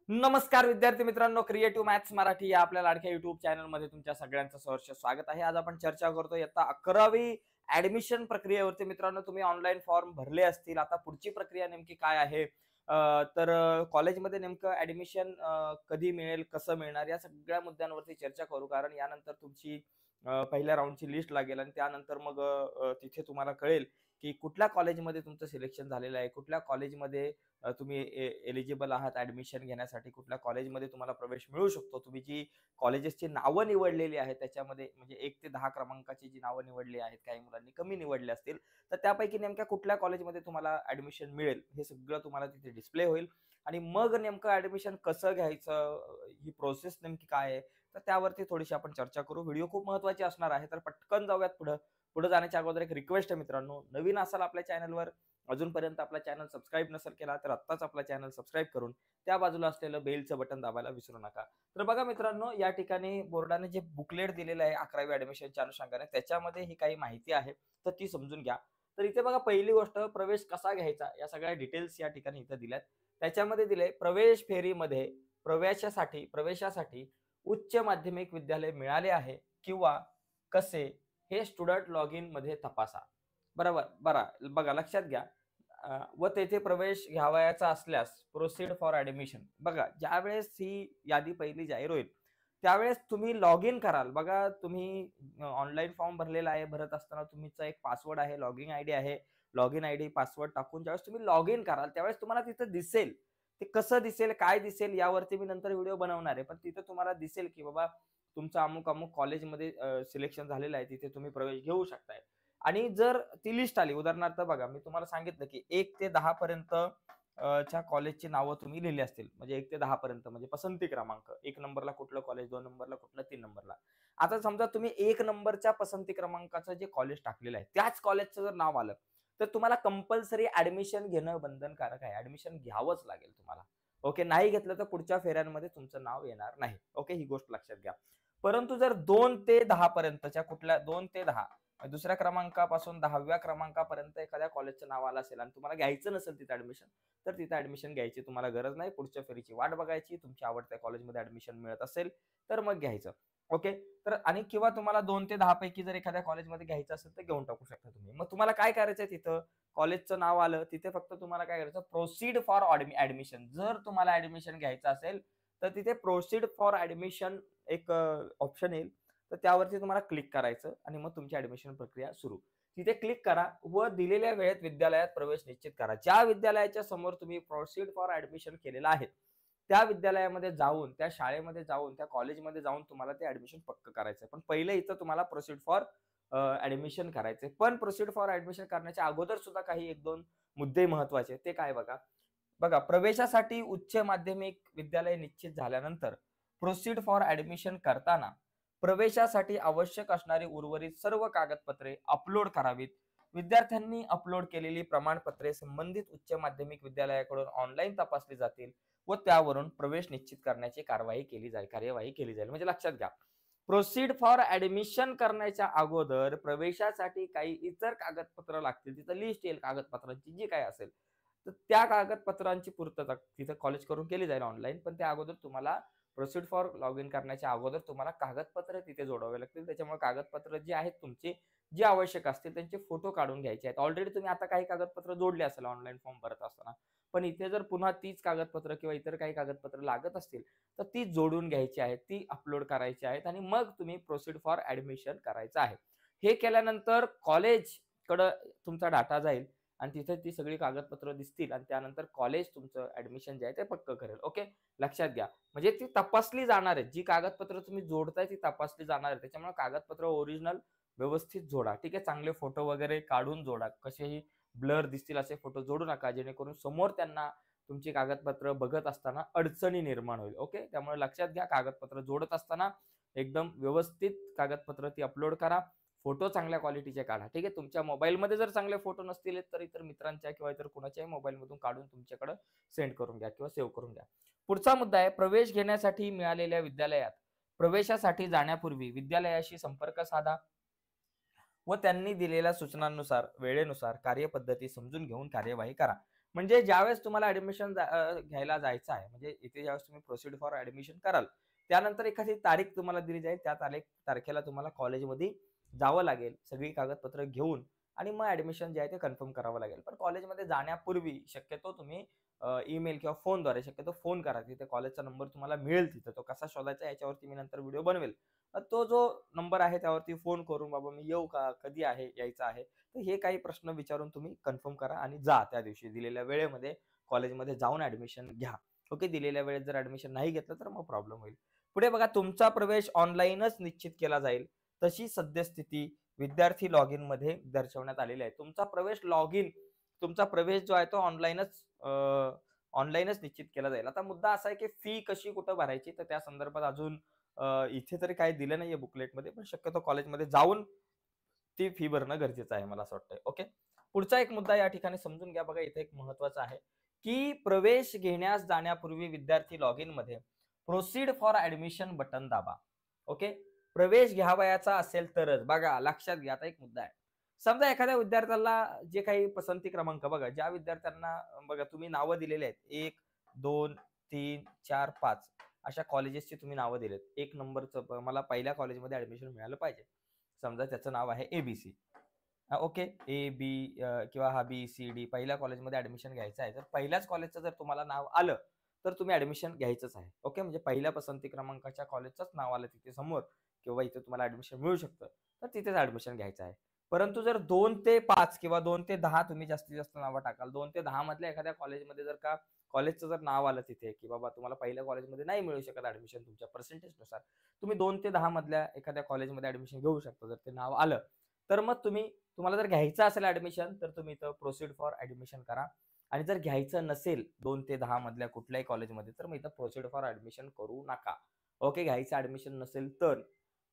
नमस्कार विद्यार्थी मित्रांनो, क्रिएटिव्ह मॅथ्स मराठी या आपल्या लाडक्या युट्यूब चॅनलमध्ये तुमच्या सगळ्यांचं सहर्ष स्वागत आहे। आज आपण चर्चा करतो इयत्ता 11वी ऍडमिशन प्रक्रियेवरती। मित्रांनो, तुम्ही ऑनलाईन फॉर्म भरले असतील, आता पुढची प्रक्रिया नेमकी काय आहे, तर कॉलेजमध्ये नेमकं ऍडमिशन कधी मिळेल, कसं मिळणार, या सगळ्या मुद्द्यांवरती चर्चा करू। कारण यानंतर तुमची पहिल्या राऊंडची लिस्ट लागेल आणि त्यानंतर मग तिथे तुम्हाला कळेल की कुठल्या कॉलेजमध्ये तुमचं सिलेक्शन झालेलं आहे, कुठल्या कॉलेजमध्ये तुम्ही एलिजिबल आहात ऍडमिशन घेण्यासाठी, कुठल्या कॉलेजमध्ये तुम्हाला प्रवेश मिळू शकतो। तुम्ही जी कॉलेजेसची नावं निवडलेली आहेत त्याच्यामध्ये म्हणजे 1 ते 10 क्रमांकाची जी नावं निवडली आहेत, काही मुलांनी कमी निवडले असतील, तर त्यापैकी नेमक्या कुठल्या कॉलेजमध्ये तुम्हाला ऍडमिशन मिळेल हे सगळं तुम्हाला तिथे डिस्प्ले होईल। आणि मग नेमकं ऍडमिशन कसं घ्यायचं, ही प्रोसेस नेमकी काय आहे, तर त्यावरती थोडीशी आपण चर्चा करू। व्हिडिओ खूप महत्त्वाची असणार आहे, तर पटकन जाऊयात पुढे। पुढे जाण्याच्या अगोदर एक रिक्वेस्ट आहे मित्रांनो, नवीन असाल आपल्या चॅनलवर, अजूनपर्यंत आपला चॅनल सबस्क्राईब नसेल केला तर आत्ताच आपला चॅनल सबस्क्राईब करून त्या बाजूला असलेलं बेलचं बटन दाबायला विसरू नका। तर बघा मित्रांनो, या ठिकाणी बोर्डाने जे बुकलेट दिलेलं आहे 11वी ऍडमिशनच्या अनुषंगाने, त्याच्यामध्ये ही काही माहिती आहे तर ती समजून घ्या। तर इथे बघा, पहिली गोष्ट प्रवेश कसा घ्यायचा या सगळ्या डिटेल्स या ठिकाणी इथे दिल्यात। त्याच्यामध्ये दिले प्रवेश फेरीमध्ये प्रवेशासाठी उच्च माध्यमिक विद्यालय मिळाले आहे किंवा कसे हे स्टुडंट लॉग इन मध्ये तपासा। बघा लक्षात घ्या, व तेथे प्रवेश घ्यावयाचा असल्यास प्रोसीड फॉर ऍडमिशन। बघा, ज्यावेळेस ही यादी पहिली जाहीर होईल त्यावेळेस तुम्ही लॉग इन कराल। बघा, तुम्ही ऑनलाईन फॉर्म भरलेला आहे, भरत असताना तुमचा एक पासवर्ड आहे, लॉगिन आयडी आहे, लॉगिन आयडी पासवर्ड टाकून ज्यावेळेस तुम्ही लॉग इन कराल त्यावेळेस तुम्हाला तिथं दिसेल, ते कसं दिसेल, काय दिसेल यावरती मी नंतर व्हिडिओ बनवणार आहे। पण तिथं तुम्हाला दिसेल की बाबा तुमचं अमुक अमुक कॉलेजमध्ये सिलेक्शन झालेलं आहे, तिथे तुम्ही प्रवेश घेऊ शकताय। आणि जर ती लिस्ट आली, उदाहरणार्थ बघा, मी तुम्हाला सांगितलं की 1 ते 10 पर्यंत च्या कॉलेजची नावं तुम्ही लिहिली असतील, म्हणजे 1 ते 10 पर्यंत म्हणजे पसंती क्रमांक, 1 नंबरला कुठलं कॉलेज, 2 नंबरला कुठलं, 3 नंबरला। आता समजा तुम्ही 1 नंबरच्या पसंती क्रमांकाचं जे कॉलेज टाकलेलं आहे त्याच कॉलेजचं जर नाव आलं तर तुम्हाला कंपल्सरी ऍडमिशन घेणं बंधनकारक आहे, ऍडमिशन घ्यावंच लागेल तुम्हाला। ओके, नाही घेतलं तर पुढच्या फेऱ्यांमध्ये तुमचं नाव येणार नाही। ओके, ही गोष्ट लक्षात घ्या। परंतु जर 2 ते 10 पर्यंतच्या कुठल्या 2 ते 10 दुसऱ्या क्रमांकापासून 10व्या क्रमांकापर्यंत एखाद्या कॉलेजचं नाव आलं असेल आणि तुम्हाला घ्यायचं नसेल तिथे ऍडमिशन, तर तिथे ऍडमिशन घ्यायची तुम्हाला गरज नाही, पुढच्या फेरीची वाट बघायची। तुमच्या आवडत्या कॉलेजमध्ये ऍडमिशन मिळत असेल तर मग घ्यायचं। ओके, तर आणि किंवा तुम्हाला 2 ते 10 पैकी जर एखाद्या कॉलेजमध्ये घ्यायचं असेल तर घेऊन टाकू शकता तुम्ही। मग तुम्हाला काय करायचंय, तिथं कॉलेजचं नाव आलं तिथे फक्त तुम्हाला काय करायचं, प्रोसीड फॉर ऍडमिशन। जर तुम्हाला ऍडमिशन घ्यायचं असेल तर तिथे प्रोसीड फॉर ऍडमिशन एक ऑप्शन येईल, तर त्यावरती तुम्हाला क्लिक करायचं आणि मग तुमची ऍडमिशन प्रक्रिया सुरू। तिथे क्लिक करा व दिलेल्या वेळेत विद्यालयात प्रवेश निश्चित करा। ज्या विद्यालयाच्या समोर तुम्ही प्रोसीड फॉर ऍडमिशन केलेलं आहे त्या विद्यालयामध्ये जाऊन, त्या शाळेमध्ये जाऊन, त्या कॉलेजमध्ये जाऊन तुम्हाला ते ऍडमिशन पक्क करायचं। पण पहिले इथं तुम्हाला प्रोसीड फॉर ऍडमिशन करायचंय। पण प्रोसीड फॉर ऍडमिशन करण्याच्या अगोदर सुद्धा काही 1-2 मुद्दे महत्वाचे, ते काय बघा। बघा, प्रवेशासाठी उच्च माध्यमिक विद्यालय निश्चित झाल्यानंतर प्रोसीड फॉर ऍडमिशन करताना प्रवेशासाठी आवश्यक असणारी उर्वरित सर्व कागदपत्रे अपलोड करावीत। विद्यार्थ्यांनी अपलोड केलेली प्रमाणपत्रे संबंधित उच्च माध्यमिक विद्यालयाकडून ऑनलाईन तपासली जातील व त्यावरून प्रवेश निश्चित करण्याची कार्यवाही केली जाईल। म्हणजे लक्षात घ्या, प्रोसीड फॉर ऍडमिशन करण्याच्या अगोदर प्रवेशासाठी काही इतर कागदपत्र लागतील, तिथं लिस्ट येईल कागदपत्रांची जी काय असेल, तर त्या कागदपत्रांची पूर्तता तिथं कॉलेज करून केली जाईल ऑनलाईन। पण त्या अगोदर तुम्हाला प्रोसीड फॉर लॉग इन करण्याच्या अगोदर तुम्हाला कागदपत्र तिथे जोडावे लागतील। त्याच्यामुळे कागदपत्र जी आहेत तुमची, जे आवश्यक असतील त्यांचे फोटो काढून घ्यायचे आहेत। ऑलरेडी तुम्ही आता काही कागदपत्र जोडले असेल ऑनलाईन फॉर्म भरत असताना, पण इथे जर पुन्हा तीच कागदपत्र किंवा इतर काही कागदपत्र लागत असतील तर ती जोडून घ्यायची आहेत, ती अपलोड करायची आहेत आणि मग तुम्ही प्रोसीड फॉर ऍडमिशन करायचं आहे। हे केल्यानंतर कॉलेजकडे तुमचा डाटा जाईल आणि तिथे ती सगळी कागदपत्र दिसतील आणि त्यानंतर कॉलेज तुमचं ऍडमिशन जे आहे ते पक्क करेल। ओके, लक्षात घ्या, म्हणजे ती तपासली जाणार आहे, जी कागदपत्र तुम्ही जोडताय ती तपासली जाणार आहे। त्याच्यामुळे कागदपत्र ओरिजिनल व्यवस्थित जोडा, ठीक आहे। चांगले फोटो वगैरे काढून जोडा, कसेही ब्लर दिसतील असे फोटो जोडू नका, जेणेकरून समोर त्यांना तुमची कागदपत्र बघत असताना अडचणी निर्माण होईल। ओके, त्यामुळे लक्षात घ्या, कागदपत्र जोडत असताना एकदम व्यवस्थित कागदपत्र ती अपलोड करा, फोटो चांगल्या क्वालिटीचे काढा, ठीक आहे। तुमच्या मोबाईलमध्ये जर चांगले फोटो नसतील तर इतर मित्रांच्या किंवा इतर कुणाच्याही मोबाईलमधून काढून तुमच्याकडे सेंड करून घ्या किंवा सेव्ह करून घ्या। पुढचा मुद्दा आहे, प्रवेश घेण्यासाठी मिळालेल्या विद्यालयात प्रवेशासाठी जाण्यापूर्वी विद्यालयाशी संपर्क साधा व त्यांनी दिलेल्या सूचनांनुसार वेळेनुसार कार्यपद्धती समजून घेऊन कार्यवाही करा। म्हणजे ज्यावेळेस तुम्हाला ऍडमिशन घ्यायला जायचं आहे, म्हणजे इथे ज्यावेळेस तुम्ही प्रोसीड फॉर ऍडमिशन कराल, त्यानंतर एखादी तारीख तुम्हाला दिली जाईल. त्या तारखेला तुम्हाला कॉलेजमध्ये जावं लागेल, सगळी कागदपत्र घेऊन, आणि मग ऍडमिशन जे आहे ते कन्फर्म करावं लागेल. पण कॉलेजमध्ये जाण्यापूर्वी शक्यतो तुम्ही ईमेल किंवा फोनद्वारे शक्यतो फोन करा. तिथे कॉलेजचा नंबर तुम्हाला मिळेल तिथं. तो कसा शोधायचा याच्यावरती मी नंतर व्हिडिओ बनवेल. तो जो नंबर आहे त्यावरती फोन करून, "बाबा मी येऊ का? कधी आहे यायचं आहे?" तर हे काही प्रश्न विचारून तुम्ही कन्फर्म करा आणि जा त्या दिवशी दिलेल्या वेळेमध्ये कॉलेजमध्ये जाऊन ॲडमिशन घ्या. ओके. दिलेल्या वेळेत जर ॲडमिशन नाही घेतलं तर मग प्रॉब्लेम होईल. पुढे बघा, तुमचा प्रवेश ऑनलाईनच निश्चित केला जाईल. तशी सद्यस्थिती विद्यार्थी लॉगिनमध्ये दर्शवण्यात आलेली आहे. तुमचा प्रवेश जो आहे तो ऑनलाईनच निश्चित केला जाईल. आता मुद्दा असा आहे की फी कशी कुठं भरायची, तर त्या संदर्भात अजून इथे तरी काही दिलं नाहीये बुकलेटमध्ये, पण शक्यतो कॉलेजमध्ये जाऊन ती फी भरणं गरजेचं आहे मला असं वाटतंय. ओके. पुढचा एक मुद्दा या ठिकाणी समजून घ्या. बघा, इथे एक महत्त्वाचा आहे, की प्रवेश घेण्यास जाण्यापूर्वी विद्यार्थी लॉगिनमध्ये प्रोसीड फॉर ॲडमिशन बटन दाबा. ओके. प्रवेश घ्यावयाचा असेल तरच. बघा, लक्षात घ्या, आता एक मुद्दा आहे. समजा एखाद्या विद्यार्थ्याला जे काही पसंती क्रमांक, बघा ज्या विद्यार्थ्यांना, बघा तुम्ही नावं दिलेली आहेत 1, 2, 3, 4, 5 अशा कॉलेजेसची तुम्ही नावं दिलेत. 1 नंबरचं मला पहिल्या कॉलेजमध्ये ॲडमिशन मिळालं पाहिजे. समजा त्याचं नाव आहे एबीसी. ओके. ए, बी किंवा हा बी, सी, डी पहिल्या कॉलेजमध्ये ॲडमिशन घ्यायचं आहे. तर पहिल्याच कॉलेजचं जर तुम्हाला नाव आलं, तर तुम्ही ॲडमिशन घ्यायचंच आहे. ओके. म्हणजे पहिल्या पसंती क्रमांकाच्या कॉलेजचंच नाव आलं तिथे समोर किंवा इथे तुम्हाला ॲडमिशन मिळू शकतं, तर तिथेच ॲडमिशन घ्यायचं आहे. परंतु जर 2 ते 5 किंवा 2 ते 10 तुम्ही जास्तीत जास्त नावं टाकाल. 2 ते 10 मधल्या एखाद्या कॉलेजमध्ये जर का कॉलेजचं जर नाव आलं तिथे, की बाबा तुम्हाला पहिल्या कॉलेजमध्ये नाही मिळू शकत ॲडमिशन तुमच्या पर्सेंटेजनुसार, तुम्ही 2 ते 10 मधल्या एखाद्या कॉलेजमध्ये ॲडमिशन घेऊ शकता. जर ते नाव आलं, तर मग तुम्हाला जर घ्यायचं असेल ॲडमिशन, तर तुम्ही इथं प्रोसीड फॉर ॲडमिशन करा. आणि जर घ्यायचं नसेल 2 ते 10 मधल्या कुठल्याही कॉलेजमध्ये, तर मग इथं प्रोसीड फॉर ॲडमिशन करू नका. ओके. घ्यायचं ॲडमिशन नसेल तर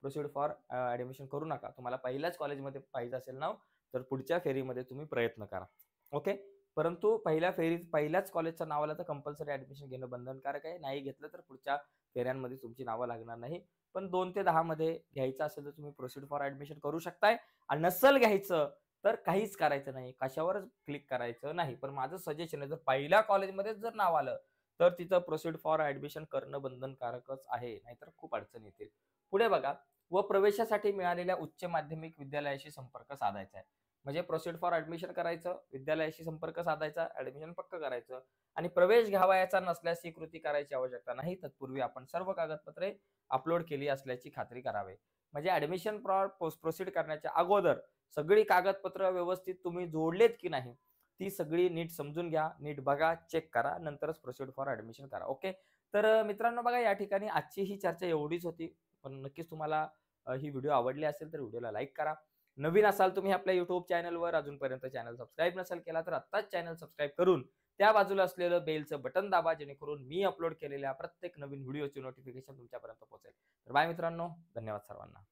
प्रोसीड फॉर ॲडमिशन करू नका. तुम्हाला पहिल्याच कॉलेजमध्ये पाहिजे असेल नाव, तर पुढच्या फेरीमध्ये तुम्ही प्रयत्न करा. ओके. परंतु पहिल्याच कॉलेजचं नाव आलं तर कंपल्सरी ॲडमिशन घेणं बंधनकारक आहे. नाही घेतलं तर पुढच्या फेऱ्यांमध्ये तुमची नावं लागणार नाही. पण 2 ते 10 मध्ये घ्यायचं असेल तर तुम्ही प्रोसीड फॉर ॲडमिशन करू शकताय. आणि नसेल घ्यायचं तर काहीच करायचं नाही. कशावरच क्लिक करायचं नाही. पण माझं सजेशन आहे, जर पहिल्या कॉलेजमध्येच जर नाव आलं, तर तिथं प्रोसीड फॉर ॲडमिशन करणं बंधनकारकच आहे. नाहीतर खूप अडचणी येतील. पुढे बघा, व प्रवेशासाठी मिळालेल्या उच्च माध्यमिक विद्यालयाशी संपर्क साधायचा आहे. म्हणजे प्रोसीड फॉर ॲडमिशन करायचं, विद्यालयाशी संपर्क साधायचा, ॲडमिशन पक्क करायचं आणि प्रवेश घ्यावयाचा नसल्यास ही कृती करायची आवश्यकता नाही. तत्पूर्वी आपण सर्व कागदपत्रे अपलोड केली असल्याची खात्री करावी. म्हणजे ॲडमिशन प्रोसीड करण्याच्या अगोदर सगळी कागदपत्र व्यवस्थित तुम्ही जोडलेत की नाही, ती सगळी नीट समजून घ्या, नीट बघा, चेक करा, नंतरच प्रोसीड फॉर ॲडमिशन करा. ओके. तर मित्रांनो बघा, या ठिकाणी आजची ही चर्चा एवढीच होती. पण नक्कीच तुम्हाला ही व्हिडिओ आवडली असेल तर व्हिडिओला लाईक करा. नवीन असाल तुम्ही आपल्या YouTube चॅनलवर, अजूनपर्यंत चॅनल सबस्क्राईब नसेल केला तर आत्ताच चॅनल सबस्क्राईब करून त्या बाजूला असलेलं बेलचं बटन दाबा, जेणेकरून मी अपलोड केलेल्या प्रत्येक नवीन व्हिडिओची नोटिफिकेशन तुमच्यापर्यंत पोहोचेल. तर बाय मित्रांनो, धन्यवाद सर्वांना.